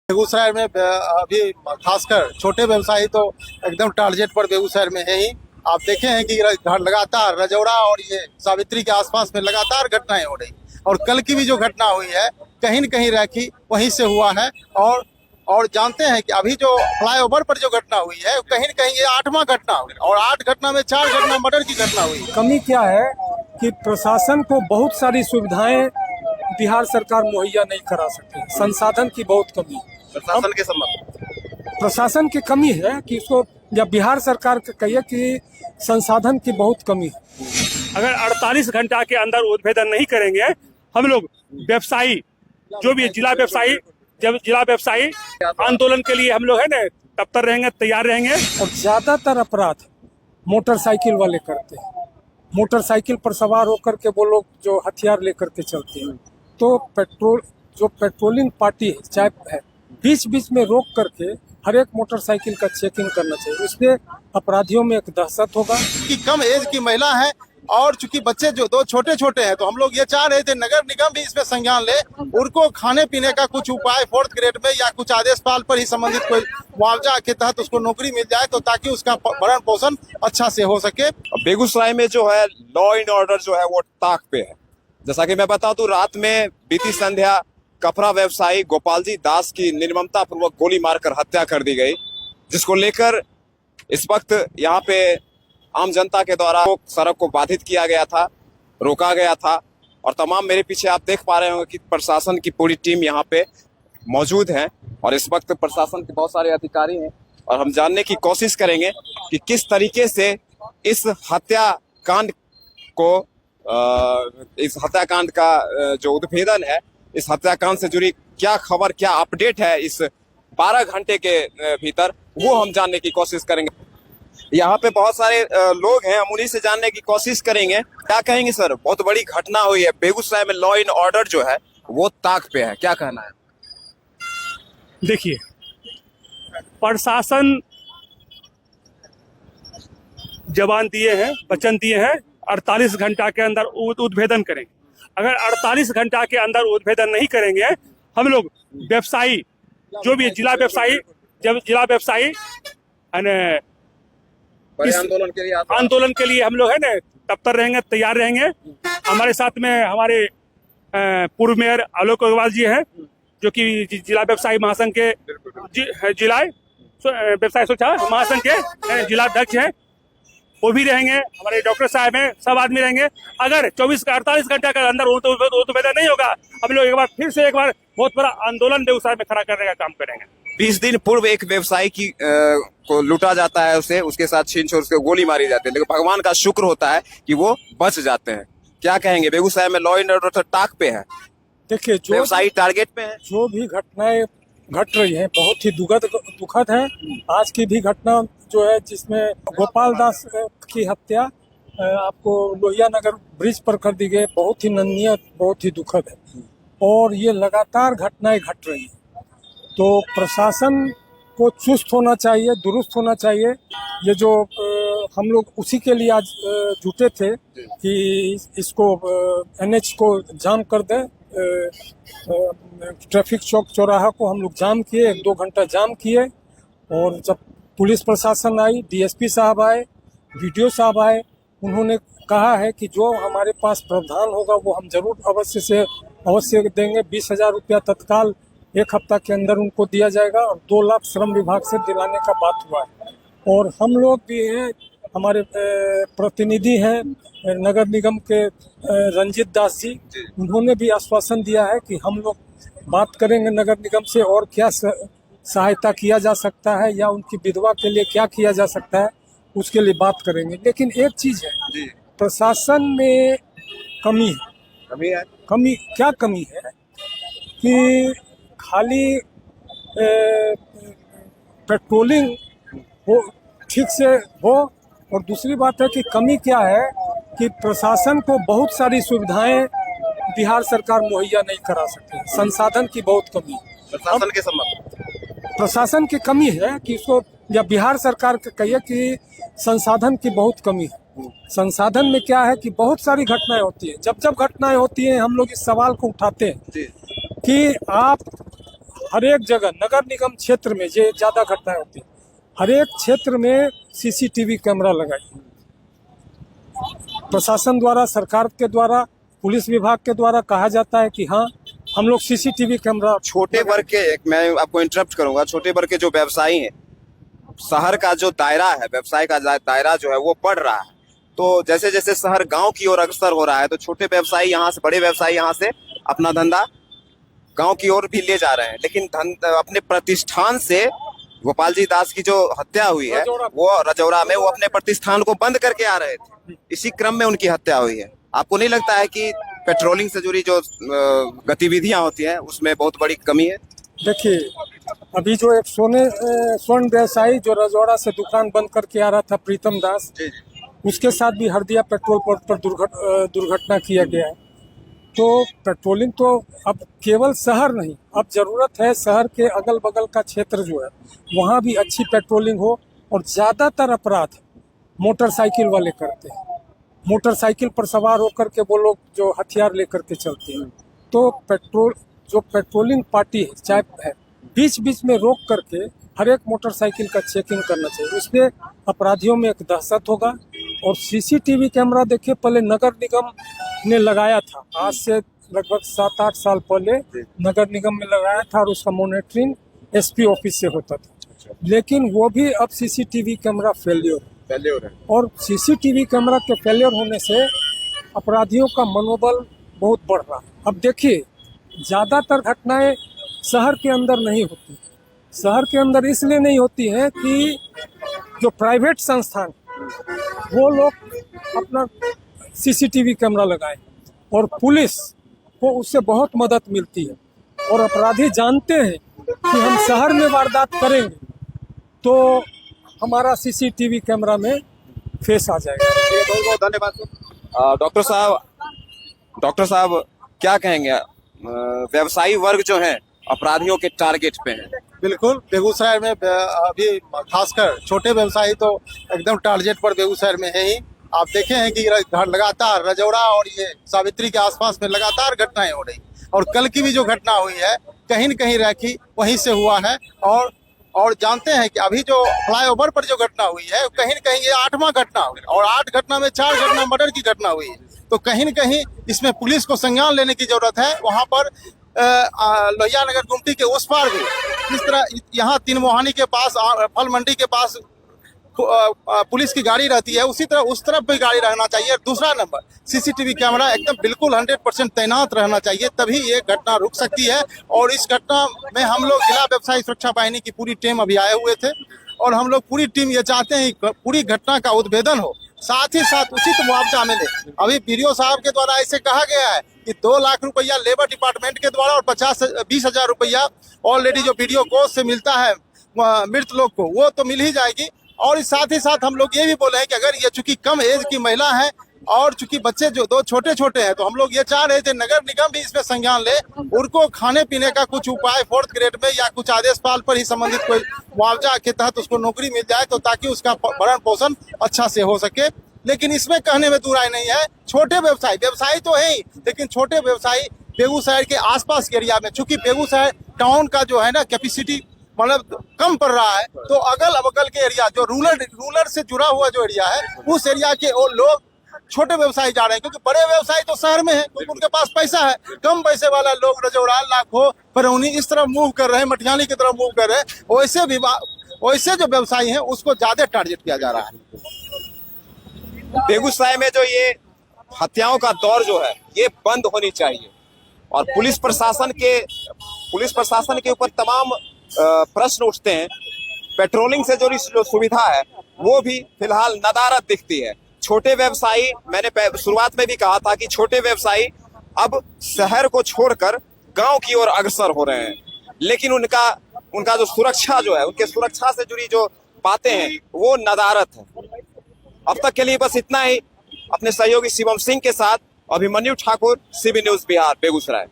बेगूसराय में अभी खासकर छोटे व्यवसायी तो एकदम टारगेट पर बेगूसराय में है ही। आप देखे हैं कि लगातार रजौड़ा और ये सावित्री के आसपास में लगातार घटनाएं हो रही, और कल की भी जो घटना हुई है कहीं न कहीं रैकी वहीं से हुआ है। और जानते हैं कि अभी जो फ्लाईओवर पर जो घटना हुई है कहीं न कहीं ये 8वां घटना हुई, और 8 घटना में 4 घटना मर्डर की घटना हुई। कमी क्या है कि प्रशासन को बहुत सारी सुविधाएं बिहार सरकार मुहैया नहीं करा सकती, संसाधन की बहुत कमी है। प्रशासन के संबंध प्रशासन की कमी है कि इसको, या बिहार सरकार के कहिए कि संसाधन की बहुत कमी है। अगर 48 घंटा के अंदर उद्भेदन नहीं करेंगे हम लोग, व्यवसायी जो भी जिला व्यवसायी, जब जिला व्यवसायी आंदोलन के लिए हम लोग है ना तत्पर रहेंगे, तैयार रहेंगे। और ज्यादातर अपराध मोटरसाइकिल वाले करते हैं। मोटरसाइकिल पर सवार होकर के वो लोग जो हथियार लेकर के चलते हैं, तो पेट्रोलिंग पार्टी है, चाहे है, बीच बीच में रोक करके हर एक मोटरसाइकिल का चेकिंग करना चाहिए। इससे अपराधियों में एक दहशत होगा कि कम एज की महिला है, और चूंकि बच्चे जो 2 छोटे छोटे हैं, तो हम लोग ये चाह रहे थे नगर निगम भी इसमें संज्ञान ले, उनको खाने पीने का कुछ उपाय 4th ग्रेड में या कुछ आदेश पाल पर ही संबंधित कोई मुआवजा के तहत उसको नौकरी मिल जाए, तो ताकि उसका भरण पोषण अच्छा से हो सके। बेगूसराय में जो है लॉ एंड ऑर्डर जो है वो ताक पे है। जैसा कि मैं बता दूं, रात में बीती संध्या कपड़ा व्यवसायी गोपाल जी दास की निर्ममता पूर्वक गोली मारकर हत्या कर दी गई, जिसको लेकर इस वक्त यहाँ पे आम जनता के द्वारा सड़क को बाधित किया गया था, रोका गया था। और तमाम मेरे पीछे आप देख पा रहे होंगे कि प्रशासन की पूरी टीम यहाँ पे मौजूद है, और इस वक्त प्रशासन के बहुत सारे अधिकारी हैं, और हम जानने की कोशिश करेंगे कि किस तरीके से इस हत्याकांड का जो उद्भेदन है, इस हत्याकांड से जुड़ी क्या खबर, क्या अपडेट है इस 12 घंटे के भीतर, वो हम जानने की कोशिश करेंगे। यहाँ पे बहुत सारे लोग हैं, हम उन्हीं से जानने की कोशिश करेंगे। क्या कहेंगे सर, बहुत बड़ी घटना हुई है बेगूसराय में, लॉ एंड ऑर्डर जो है वो ताक पे है, क्या कहना है? देखिए, प्रशासन जवान दिए हैं, वचन दिए हैं 48 घंटा के अंदर उद्भेदन करेंगे। अगर 48 घंटा के अंदर उद्भेदन नहीं करेंगे हम लोग, व्यवसायी जो भी जिला व्यवसायी, जब जिला व्यवसायी आंदोलन के लिए हम लोग है ना तत्पर रहेंगे, तैयार रहेंगे। हमारे साथ में हमारे पूर्व मेयर आलोक अग्रवाल जी हैं, जो कि जिला व्यवसायी महासंघ के जिला व्यवसाय सुरक्षा महासंघ के जिला अध्यक्ष हैं, वो भी रहेंगे। हमारे डॉक्टर साहब हैं, सब आदमी रहेंगे। अगर 48 घंटे के अंदर उद्भेदन नहीं होगा, हम लोग फिर से एक बार बहुत बड़ा आंदोलन बेगूसराय में खड़ा करने का काम करेंगे। 20 दिन पूर्व एक व्यवसायी की को लूटा जाता है, उसके साथ छीन छोड़ उसको गोली मारी जाती है, लेकिन भगवान का शुक्र होता है कि वो बच जाते हैं। क्या कहेंगे, बेगूसराय में लॉ एंड ऑर्डर तो टाक पे है? देखिए, जो व्यवसायी टारगेट पे है। जो भी घटनाएं घट रही हैं बहुत ही दुखद है। आज की भी घटना जो है, जिसमें गोपाल दास की हत्या आपको लोहिया नगर ब्रिज पर कर दी गई, बहुत ही निंदनीय, बहुत ही दुखद है। और ये लगातार घटनाएं घट रही हैं, तो प्रशासन को चुस्त होना चाहिए, दुरुस्त होना चाहिए। ये जो हम लोग उसी के लिए आज जुटे थे कि इसको NH को जाम कर दें, ट्रैफिक चौक चौराहा को हम लोग जाम किए, 1-2 घंटा जाम किए। और जब पुलिस प्रशासन आई, DSP साहब आए, VDO साहब आए, उन्होंने कहा है कि जो हमारे पास प्रावधान होगा वो हम जरूर अवश्य देंगे। 20,000 रुपया तत्काल 1 हफ्ता के अंदर उनको दिया जाएगा, और 2 लाख श्रम विभाग से दिलाने का बात हुआ है। और हम लोग भी हैं, हमारे प्रतिनिधि हैं नगर निगम के रंजित दास जी, उन्होंने भी आश्वासन दिया है कि हम लोग बात करेंगे नगर निगम से, और क्या सहायता किया जा सकता है या उनकी विधवा के लिए क्या किया जा सकता है, उसके लिए बात करेंगे। लेकिन एक चीज है, प्रशासन में कमी है। कमी क्या कमी है कि खाली पेट्रोलिंग हो, ठीक से हो। और दूसरी बात है कि कमी क्या है कि प्रशासन को बहुत सारी सुविधाएं बिहार सरकार मुहैया नहीं करा सकती, संसाधन की बहुत कमी है। प्रशासन के संबंध प्रशासन की कमी है कि इसको, या बिहार सरकार के कहिए कि संसाधन की बहुत कमी है। संसाधन में क्या है कि बहुत सारी घटनाएं होती है। जब घटनाएं होती हैं, हम लोग इस सवाल को उठाते हैं कि आप हर एक जगह नगर निगम क्षेत्र में जो ज्यादा घटनाएं होती हैं, हर एक क्षेत्र में सीसीटीवी कैमरा लगाई। प्रशासन द्वारा, सरकार के द्वारा, पुलिस विभाग के द्वारा कहा जाता है कि हाँ हम लोग सीसीटीवी कैमरा। छोटे वर्ग के, मैं आपको इंटरप्ट करूंगा, छोटे वर्ग के जो व्यवसायी हैं, शहर का जो दायरा है, व्यवसाय का दायरा जो है वो बढ़ रहा है। तो जैसे जैसे शहर गांव की ओर अग्रसर हो रहा है, तो छोटे व्यवसायी यहाँ से, बड़े व्यवसायी यहाँ से अपना धंधा गांव की ओर भी ले जा रहे हैं। लेकिन अपने प्रतिष्ठान से गोपाल जी दास की जो हत्या हुई है वो रजौरा में, वो अपने प्रतिष्ठान को बंद करके आ रहे थे, इसी क्रम में उनकी हत्या हुई है। आपको नहीं लगता है कि पेट्रोलिंग से जुड़ी जो गतिविधियां होती हैं उसमें बहुत बड़ी कमी है? देखिए, अभी जो एक स्वर्ण व्यवसायी जो रजौड़ा से दुकान बंद करके आ रहा था, प्रीतम दास, उसके साथ भी हरदिया पेट्रोल पंप पर दुर्घटना किया गया है। तो पेट्रोलिंग तो अब केवल शहर नहीं, अब जरूरत है शहर के अगल बगल का क्षेत्र जो है वहाँ भी अच्छी पेट्रोलिंग हो। और ज़्यादातर अपराध मोटरसाइकिल वाले करते हैं, मोटरसाइकिल पर सवार होकर के वो लोग जो हथियार लेकर के चलते हैं। तो पेट्रोलिंग पार्टी है, चाहे है, बीच बीच में रोक करके हर एक मोटरसाइकिल का चेकिंग करना चाहिए। उससे अपराधियों में एक दहशत होगा। और सीसीटीवी कैमरा देखिए, पहले नगर निगम ने लगाया था, आज से लगभग 7-8 साल पहले नगर निगम में लगाया था, और उसका मॉनिटरिंग एसपी ऑफिस से होता था। लेकिन वो भी अब सीसीटीवी कैमरा फेल्योर है। और सीसीटीवी कैमरा के फेल्योर होने से अपराधियों का मनोबल बहुत बढ़ रहा है। अब देखिए, ज़्यादातर घटनाएं शहर के अंदर नहीं होती। शहर के अंदर इसलिए नहीं होती है कि जो प्राइवेट संस्थान वो लोग अपना सीसीटीवी कैमरा लगाए, और पुलिस को उससे बहुत मदद मिलती है। और अपराधी जानते हैं कि हम शहर में वारदात करेंगे तो हमारा सीसीटीवी कैमरा में फेस आ जाएगा। बहुत बहुत धन्यवाद। डॉक्टर साहब क्या कहेंगे? व्यवसायी वर्ग जो है अपराधियों के टारगेट पे है। बिल्कुल, बेगूसराय में अभी खासकर छोटे व्यवसायी तो एकदम टारगेट पर बेगूसराय में है ही। आप देखे हैं कि लगातार रजौड़ा और ये सावित्री के आसपास में लगातार घटनाएं हो रही, और कल की भी जो घटना हुई है कहीं न कहीं रैकी वहीं से हुआ है। और जानते हैं कि अभी जो फ्लाईओवर पर जो घटना हुई है कहीं न कहीं ये 8वां घटना हुई, और 8 घटना में 4 घटना मर्डर की घटना हुई है। तो कहीं न कहीं इसमें पुलिस को संज्ञान लेने की जरूरत है। वहाँ पर लोहिया नगर गुमटी के उस पार भी इस तरह, यहाँ 3 मोहानी के पास, फल मंडी के पास पुलिस की गाड़ी रहती है, उसी तरह उस तरफ भी गाड़ी रहना चाहिए। दूसरा नंबर, सीसीटीवी कैमरा एकदम बिल्कुल 100% तैनात रहना चाहिए, तभी ये घटना रुक सकती है। और इस घटना में हम लोग जिला व्यवसायी सुरक्षा वाहिनी की पूरी टीम अभी आए हुए थे, और हम लोग पूरी टीम ये चाहते हैं कि पूरी घटना का उद्भेदन हो, साथ ही साथ उचित मुआवजा मिले। अभी बीडीओ साहब के द्वारा ऐसे कहा गया है कि 2 लाख रुपया लेबर डिपार्टमेंट के द्वारा और 20,000 रुपया ऑलरेडी जो बीडीओ कोष से मिलता है मृत लोग को, वो तो मिल ही जाएगी। और साथ ही साथ हम लोग ये भी बोले हैं कि अगर ये चूंकि कम एज की महिला है और चूंकि बच्चे जो 2 छोटे हैं, तो हम लोग ये चाह रहे थे नगर निगम भी इसमें संज्ञान ले, उनको खाने पीने का कुछ उपाय 4th ग्रेड में या कुछ आदेशपाल पर ही संबंधित कोई मुआवजा के तहत उसको नौकरी मिल जाए, तो ताकि उसका भरण पोषण अच्छा से हो सके। लेकिन इसमें कहने में दुराई नहीं है, छोटे व्यवसायी तो है ही, लेकिन छोटे व्यवसायी बेगूसराय के आसपास के एरिया में, चूंकि बेगूसराय टाउन का जो है ना कैपेसिटी मतलब कम पड़ रहा है, तो अगल बगल के एरिया जो रूरल से जुड़ा हुआ जो एरिया है, उस एरिया के वो लोग छोटे व्यवसायी जा रहे हैं, क्योंकि बड़े व्यवसायी तो शहर में है, क्योंकि उनके पास पैसा है। कम पैसे वाला लोग रजौड़ा, लाखों, परौनी इस तरफ मूव कर रहे हैं, मटियानी की तरफ मूव कर रहे हैं। वैसे जो व्यवसायी हैं उसको ज्यादा टारगेट किया जा रहा है। बेगूसराय में जो ये हत्याओं का दौर जो है ये बंद होनी चाहिए, और पुलिस प्रशासन के ऊपर तमाम प्रश्न उठते हैं। पेट्रोलिंग से जो सुविधा है वो भी फिलहाल नदारद दिखती है। छोटे व्यवसायी, मैंने शुरुआत में भी कहा था कि छोटे व्यवसायी अब शहर को छोड़कर गांव की ओर अग्रसर हो रहे हैं, लेकिन उनका जो सुरक्षा जो है, उनके सुरक्षा से जुड़ी जो बातें हैं वो नदारद है। अब तक के लिए बस इतना ही। अपने सहयोगी शिवम सिंह के साथ अभिमन्यु ठाकुर, CB न्यूज बिहार, बेगूसराय।